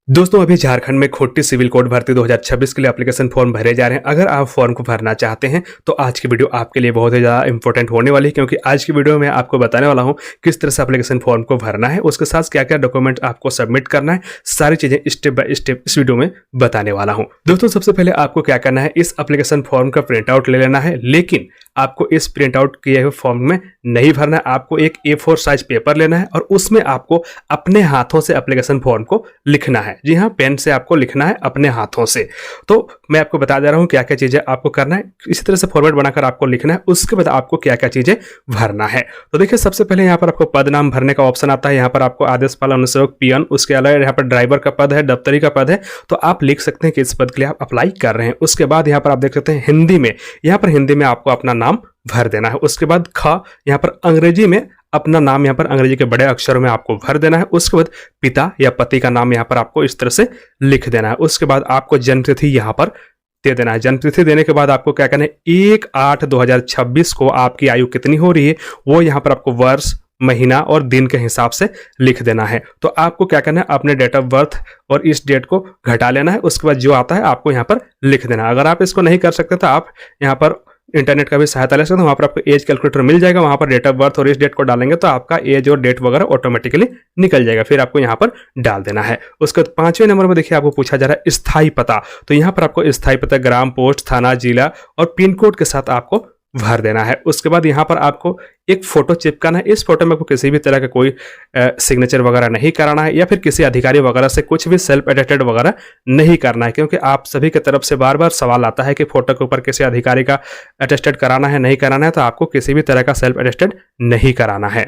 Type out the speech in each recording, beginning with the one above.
दोस्तों अभी झारखंड में खूंटी सिविल कोड भर्ती 2026 के लिए एप्लीकेशन फॉर्म भरे जा रहे हैं। अगर आप फॉर्म को भरना चाहते हैं तो आज की वीडियो आपके लिए बहुत ही ज़्यादा इंपॉर्टेंट होने वाली है, क्योंकि आज की वीडियो में आपको बताने वाला हूं किस तरह से एप्लीकेशन फॉर्म को भरना है, उसके साथ क्या क्या डॉक्यूमेंट आपको सबमिट करना है, सारी चीज़ें स्टेप बाय स्टेप इस वीडियो में बताने वाला हूँ। दोस्तों सबसे पहले आपको क्या करना है, इस एप्लीकेशन फॉर्म का प्रिंट आउट ले लेना है, लेकिन आपको इस प्रिंट आउट किए हुए फॉर्म में नहीं भरना है। आपको एक A4 साइज पेपर लेना है और उसमें आपको अपने हाथों से एप्लीकेशन फॉर्म को लिखना है। जी हाँ, पेन से आपको लिखना है अपने हाथों से। तो मैं आपको बता दे रहा हूँ क्या क्या चीजें आपको करना है, इसी तरह से फॉर्मेट बनाकर आपको लिखना है, उसके बाद आपको क्या क्या चीजें भरना है। तो देखिए सबसे पहले यहाँ पर आपको पद नाम भरने का ऑप्शन आता है। यहाँ पर आपको आदेशपाल अनुसेवक पियन, उसके अलावा यहाँ पर ड्राइवर का पद है, दफ्तरी का पद है, तो आप लिख सकते हैं कि इस पद के लिए आप अप्लाई कर रहे हैं। उसके बाद यहाँ पर आप देख सकते हैं हिंदी में, यहाँ पर हिंदी में आपको अपना नाम भर देना है। उसके बाद ख यहाँ पर अंग्रेजी में अपना नाम यहाँ पर अंग्रेजी के बड़े अक्षरों में आपको भर देना है। उसके बाद पिता या पति का नाम यहाँ पर आपको इस तरह से लिख देना है। उसके बाद आपको जन्म तिथि यहाँ पर दे देना है। जन्म तिथि देने के बाद आपको क्या करना है, 1/8/2026 को आपकी आयु कितनी हो रही है वो यहाँ पर आपको वर्ष, महीना और दिन के हिसाब से लिख देना है। तो आपको क्या करना है, अपने डेट ऑफ बर्थ और इस डेट को घटा लेना है। उसके बाद जो आता है आपको यहाँ पर लिख देना है। अगर आप इसको नहीं कर सकते तो आप यहाँ पर इंटरनेट का भी सहायता ले सकते हैं। वहाँ पर आपको एज कैलकुलेटर मिल जाएगा, वहाँ पर डेट ऑफ बर्थ और इस डेट को डालेंगे तो आपका एज और डेट वगैरह ऑटोमेटिकली निकल जाएगा। फिर आपको यहाँ पर डाल देना है। उसके बाद 5वें नंबर में देखिए आपको पूछा जा रहा है स्थायी पता। तो यहाँ पर आपको स्थायी पता ग्राम, पोस्ट, थाना, जिला और पिन कोड के साथ आपको भर देना है। उसके बाद यहाँ पर आपको एक फोटो चिपकाना है। इस फोटो में आपको किसी भी तरह का कोई सिग्नेचर वगैरह नहीं कराना है या फिर किसी अधिकारी वगैरह से कुछ भी सेल्फ अटेस्टेड वगैरह नहीं करना है, क्योंकि आप सभी की तरफ से बार बार सवाल आता है कि फोटो के ऊपर किसी अधिकारी का अटेस्टेड कराना है, नहीं कराना है, तो आपको किसी भी तरह का सेल्फ अटेस्टेड नहीं कराना है।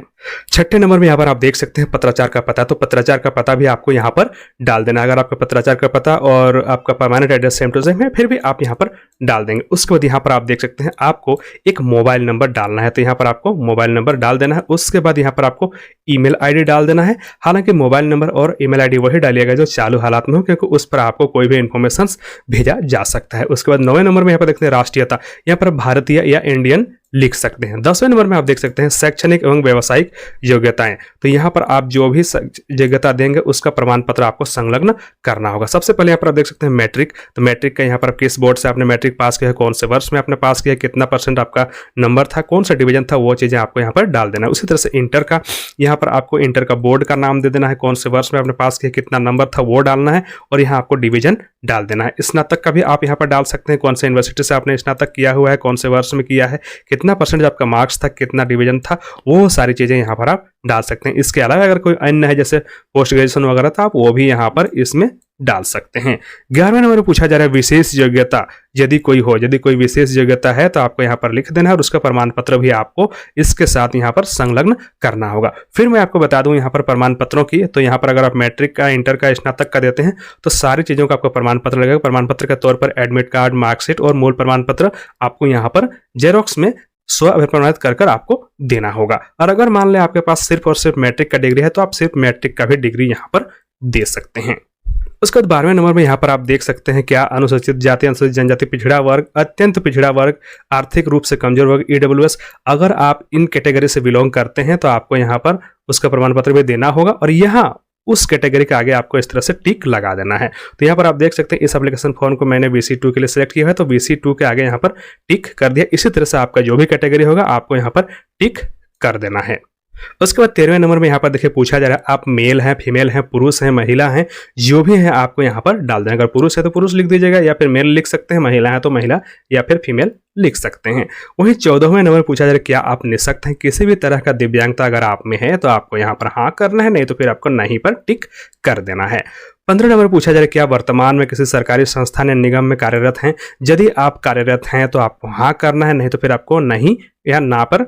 6ठे नंबर में यहाँ पर आप देख सकते हैं पत्राचार का पता। तो पत्राचार का पता भी आपको यहाँ पर डाल देना है। अगर आपका पत्राचार का पता और आपका permanent address same to same है फिर भी आप यहाँ पर डाल देंगे। उसके बाद यहाँ पर आप देख सकते हैं आपको एक मोबाइल नंबर डालना है। तो यहाँ पर आपको मोबाइल नंबर डाल देना है। उसके बाद यहाँ पर आपको ईमेल आईडी डाल देना है। हालांकि मोबाइल नंबर और ईमेल आईडी वही डालिएगा जो चालू हालात में हो, क्योंकि उस पर आपको कोई भी इंफॉर्मेशन भेजा जा सकता है। उसके बाद 9वें नंबर में यहाँ पर देखते हैं राष्ट्रीयता, यहाँ पर भारतीय या इंडियन लिख सकते हैं। 10वें नंबर में आप देख सकते हैं शैक्षणिक एवं व्यावसायिक योग्यताएं। तो यहाँ पर आप जो भी योग्यता देंगे उसका प्रमाण पत्र आपको संलग्न करना होगा। सबसे पहले यहाँ पर आप देख सकते हैं मैट्रिक। तो मैट्रिक का यहाँ पर किस बोर्ड से आपने मैट्रिक पास किया है, कौन से वर्ष में आपने पास किया, कितना % आपका नंबर था, कौन सा डिवीजन था, वो चीजें आपको यहाँ पर डाल देना है। उसी तरह से इंटर का, यहाँ पर आपको इंटर का बोर्ड का नाम दे देना है, कौन से वर्ष में आपने पास किया, कितना नंबर था वो डालना है और यहाँ आपको डिवीजन डाल देना है। स्नातक का भी आप यहाँ पर डाल सकते हैं, कौन से यूनिवर्सिटी से आपने स्नातक किया हुआ है, कौन से वर्ष में किया है, कितना % आपका मार्क्स था, कितना डिवीजन था, वो सारी चीजें यहाँ पर आप डाल सकते हैं। इसके अलावा अगर कोई अन्य है जैसे पोस्ट ग्रेजुएशन वगैरह था, आप वो भी यहाँ पर इसमें डाल सकते हैं। 11वें नंबर पर पूछा जा रहा है विशेष योग्यता यदि कोई हो, यदि कोई विशेष योग्यता है तो आपको यहाँ पर लिख देना है और उसका प्रमाण पत्र भी आपको इसके साथ यहाँ पर संलग्न करना होगा। फिर मैं आपको बता दूं यहाँ पर प्रमाण पत्रों की, तो यहाँ पर अगर आप मैट्रिक का, इंटर का, स्नातक का देते हैं तो सारी चीजों का आपको प्रमाण पत्र लगेगा। प्रमाण पत्र के तौर पर एडमिट कार्ड, मार्कशीट और मूल प्रमाण पत्र आपको यहाँ पर जेरोक्स में अभिप्रमाणित कर आपको देना होगा। और अगर मान लें आपके पास सिर्फ और सिर्फ मैट्रिक का डिग्री है तो आप सिर्फ मैट्रिक का भी डिग्री यहाँ पर दे सकते हैं। उसके बाद 12वें नंबर में यहाँ पर आप देख सकते हैं क्या अनुसूचित जाति, अनुसूचित जनजाति, पिछड़ा वर्ग, अत्यंत पिछड़ा वर्ग, आर्थिक रूप से कमजोर वर्ग, EWS, अगर आप इन कैटेगरी से बिलोंग करते हैं तो आपको यहाँ पर उसका प्रमाण पत्र भी देना होगा और यहाँ उस कैटेगरी के आगे आपको इस तरह से टिक लगा देना है। तो यहाँ पर आप देख सकते हैं इस एप्लीकेशन फॉर्म को मैंने BC2 के लिए सिलेक्ट किया है तो BC2 के आगे यहाँ पर टिक कर दिया। इसी तरह से आपका जो भी कैटेगरी होगा आपको यहाँ पर टिक कर देना है। उसके बाद 13वें नंबर में यहाँ पर देखिए पूछा जा रहा है आप मेल हैं, फीमेल हैं, पुरुष हैं, महिला हैं, जो भी है आपको यहाँ पर डाल देना। अगर पुरुष है तो पुरुष लिख दीजिएगा या फिर मेल लिख सकते हैं, महिला है तो महिला या फिर फीमेल लिख सकते हैं। वहीं 14वें नंबर पूछा जा रहा है क्या आप निःशक्त हैं, किसी भी तरह का दिव्यांगता अगर आप में है तो आपको यहाँ पर हाँ करना है, नहीं तो फिर आपको नहीं पर टिक कर देना है। 15 नंबर पूछा जा रहा है क्या वर्तमान में किसी सरकारी संस्थान या निगम में कार्यरत हैं, यदि आप कार्यरत हैं तो आपको हाँ करना है, नहीं तो फिर आपको नहीं या ना पर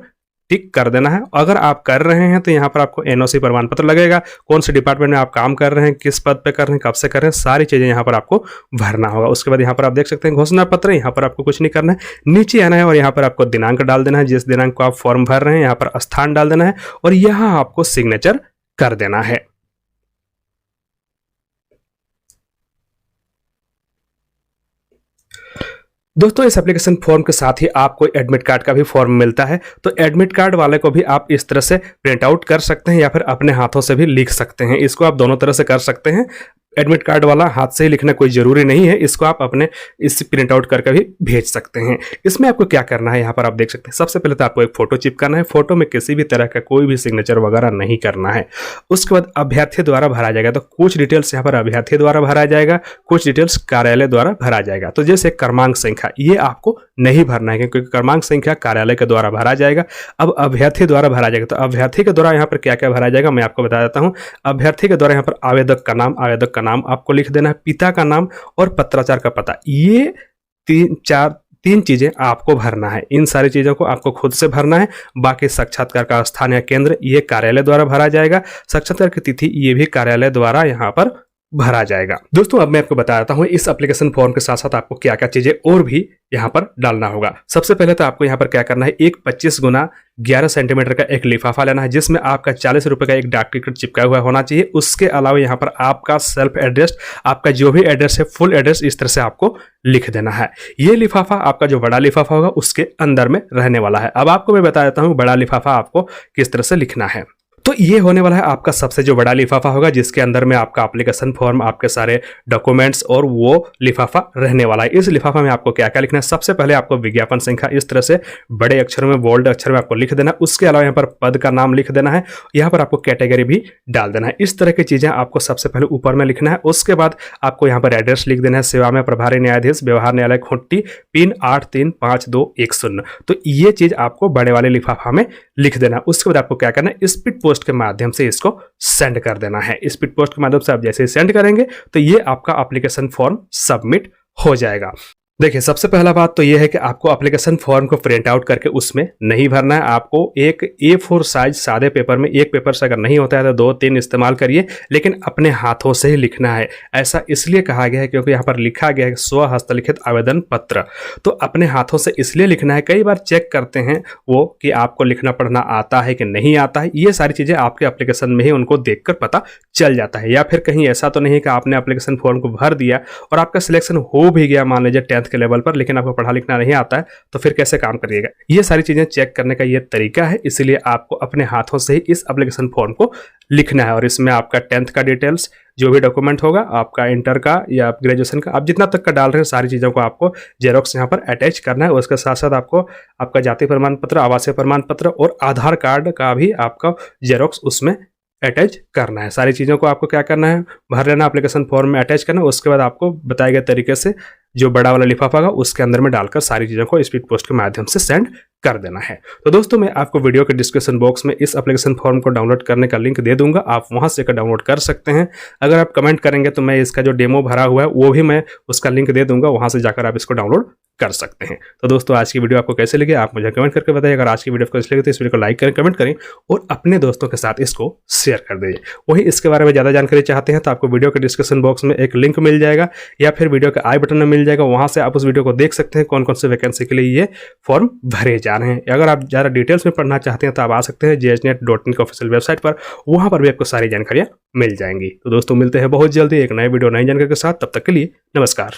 टिक कर देना है। अगर आप कर रहे हैं तो यहाँ पर आपको NOC प्रमाण पत्र लगेगा, कौन से डिपार्टमेंट में आप काम कर रहे हैं, किस पद पे कर रहे हैं, कब से कर रहे हैं, सारी चीजें यहाँ पर आपको भरना होगा। उसके बाद यहाँ पर आप देख सकते हैं घोषणा पत्र, यहाँ पर आपको कुछ नहीं करना है, नीचे आना है और यहाँ पर आपको दिनांक डाल देना है, जिस दिनांक को आप फॉर्म भर रहे हैं, यहाँ पर स्थान डाल देना है और यहाँ आपको सिग्नेचर कर देना है। दोस्तों इस एप्लीकेशन फॉर्म के साथ ही आपको एडमिट कार्ड का भी फॉर्म मिलता है, तो एडमिट कार्ड वाले को भी आप इस तरह से प्रिंट आउट कर सकते हैं या फिर अपने हाथों से भी लिख सकते हैं। इसको आप दोनों तरह से कर सकते हैं। एडमिट कार्ड वाला हाथ से ही लिखना कोई जरूरी नहीं है, इसको आप अपने इस प्रिंट आउट करके भी भेज सकते हैं। इसमें आपको क्या करना है, यहाँ पर आप देख सकते हैं सबसे पहले तो आपको एक फोटो चिपकाना है। फोटो में किसी भी तरह का कोई भी सिग्नेचर वगैरह नहीं करना है। उसके बाद अभ्यर्थी द्वारा भरा जाएगा, तो कुछ डिटेल्स यहाँ पर अभ्यर्थी द्वारा भरा जाएगा, कुछ डिटेल्स कार्यालय द्वारा भरा जाएगा। तो जैसे क्रमांक संख्या ये आपको नहीं भरना है क्योंकि क्रमांक संख्या कार्यालय के द्वारा भरा जाएगा। अब अभ्यर्थी द्वारा भरा जाएगा, तो अभ्यर्थी के द्वारा यहाँ पर क्या क्या भरा जाएगा मैं आपको बता देता हूँ। अभ्यर्थी के द्वारा यहाँ पर आवेदक का नाम आपको लिख देना है, पिता का नाम और पत्राचार का पता। ये तीन चीजें आपको भरना है। इन सारी चीजों को आपको खुद से भरना है। बाकी साक्षात्कार का स्थान या केंद्र ये कार्यालय द्वारा भरा जाएगा। साक्षात्कार की तिथि ये भी कार्यालय द्वारा यहाँ पर भरा जाएगा। दोस्तों अब मैं आपको बता देता हूँ इस एप्लीकेशन फॉर्म के साथ साथ आपको क्या क्या चीजें और भी यहाँ पर डालना होगा। सबसे पहले तो आपको यहाँ पर क्या करना है, एक 25 गुना 11 सेंटीमीटर का एक लिफाफा लेना है जिसमें आपका 40 रुपए का एक डाक टिकट चिपका हुआ होना चाहिए। उसके अलावा यहाँ पर आपका सेल्फ एड्रेस, आपका जो भी एड्रेस है फुल एड्रेस इस तरह से आपको लिख देना है। ये लिफाफा आपका जो बड़ा लिफाफा होगा उसके अंदर में रहने वाला है। अब आपको मैं बता देता हूँ बड़ा लिफाफा आपको किस तरह से लिखना है। तो ये होने वाला है आपका सबसे जो बड़ा लिफाफा होगा जिसके अंदर में आपका एप्लीकेशन फॉर्म, आपके सारे डॉक्यूमेंट्स और वो लिफाफा रहने वाला है। इस लिफाफा में आपको क्या क्या लिखना है, सबसे पहले आपको विज्ञापन संख्या इस तरह से बड़े अक्षर में बोल्ड अक्षर में आपको लिख देना है। उसके अलावा यहाँ पर पद का नाम लिख देना है, यहाँ पर आपको कैटेगरी भी डाल देना है। इस तरह की चीजें आपको सबसे पहले ऊपर में लिखना है। उसके बाद आपको यहाँ पर एड्रेस लिख देना है, सेवा में प्रभारी न्यायाधीश व्यवहार न्यायालय खूंटी पिन 835210। तो ये चीज आपको बड़े वाले लिफाफा में लिख देना। उसके बाद आपको क्या करना है, स्पीड पोस्ट के माध्यम से इसको सेंड कर देना है। स्पीड पोस्ट के माध्यम से आप जैसे ही सेंड करेंगे तो ये आपका एप्लीकेशन फॉर्म सबमिट हो जाएगा। देखिए सबसे पहला बात तो ये है कि आपको एप्लीकेशन फॉर्म को प्रिंट आउट करके उसमें नहीं भरना है। आपको एक A4 साइज सादे पेपर में, एक पेपर से अगर नहीं होता है तो 2-3 इस्तेमाल करिए, लेकिन अपने हाथों से ही लिखना है। ऐसा इसलिए कहा गया है क्योंकि यहाँ पर लिखा गया है स्व हस्तलिखित आवेदन पत्र, तो अपने हाथों से इसलिए लिखना है। कई बार चेक करते हैं वो कि आपको लिखना पढ़ना आता है कि नहीं आता है, ये सारी चीजें आपके एप्लीकेशन में ही उनको देखकर पता चल जाता है। या फिर कहीं ऐसा तो नहीं कि आपने एप्लीकेशन फॉर्म को भर दिया और आपका सिलेक्शन हो भी गया मान लीजिए 10th के लेवल पर, लेकिन आपको पढ़ा लिखना नहीं आता है, तो फिर कैसे काम करिएगा। ये सारी चीजें चेक करने का ये तरीका है, इसलिए आपको अपने हाथों से ही इस एप्लीकेशन फॉर्म को लिखना है। और इसमें आपका 10th का डिटेल्स, जो भी डॉक्यूमेंट होगा, आपका इंटर का या ग्रेजुएशन का, आप जितना तक का डाल रहे हैं सारी चीज़ों को आपको जेरोक्स यहाँ पर अटैच करना है। उसके साथ साथ आपको आपका जाति प्रमाण पत्र, आवासीय प्रमाण पत्र और आधार कार्ड का भी आपका जेरोक्स उसमें अटैच करना है। सारी चीज़ों को आपको क्या करना है, भर लेना, एप्लीकेशन फॉर्म में अटैच करना। उसके बाद आपको बताए गए तरीके से जो बड़ा वाला लिफाफा होगा उसके अंदर में डालकर सारी चीज़ों को स्पीड पोस्ट के माध्यम से सेंड कर देना है। तो दोस्तों मैं आपको वीडियो के डिस्क्रिप्शन बॉक्स में इस एप्लीकेशन फॉर्म को डाउनलोड करने का लिंक दे दूंगा, आप वहां से डाउनलोड कर सकते हैं। अगर आप कमेंट करेंगे तो मैं इसका जो डेमो भरा हुआ है वो भी मैं उसका लिंक दे दूंगा, वहां से जाकर आप इसको डाउनलोड कर सकते हैं। तो दोस्तों आज की वीडियो आपको कैसे लगी आप मुझे कमेंट करके बताइए। अगर आज की वीडियो को कैसे लगी तो इस वीडियो को लाइक करें, कमेंट करें और अपने दोस्तों के साथ इसको शेयर कर दीजिए। वहीं इसके बारे में ज़्यादा जानकारी चाहते हैं तो आपको वीडियो के डिस्क्रिप्शन बॉक्स में एक लिंक मिल जाएगा या फिर वीडियो के आई बटन में मिल जाएगा, वहां से आप उस वीडियो को देख सकते हैं कौन कौन से वैकेंसी के लिए ये फॉर्म भरे जा रहे हैं। अगर आप ज़्यादा डिटेल्स में पढ़ना चाहते हैं तो आप आ सकते हैं jhnet.in की ऑफिशियल वेबसाइट पर, वहां पर भी आपको सारी जानकारियां मिल जाएंगी। तो दोस्तों मिलते हैं बहुत जल्दी एक नए वीडियो नई जानकारी के साथ, तब तक के लिए नमस्कार।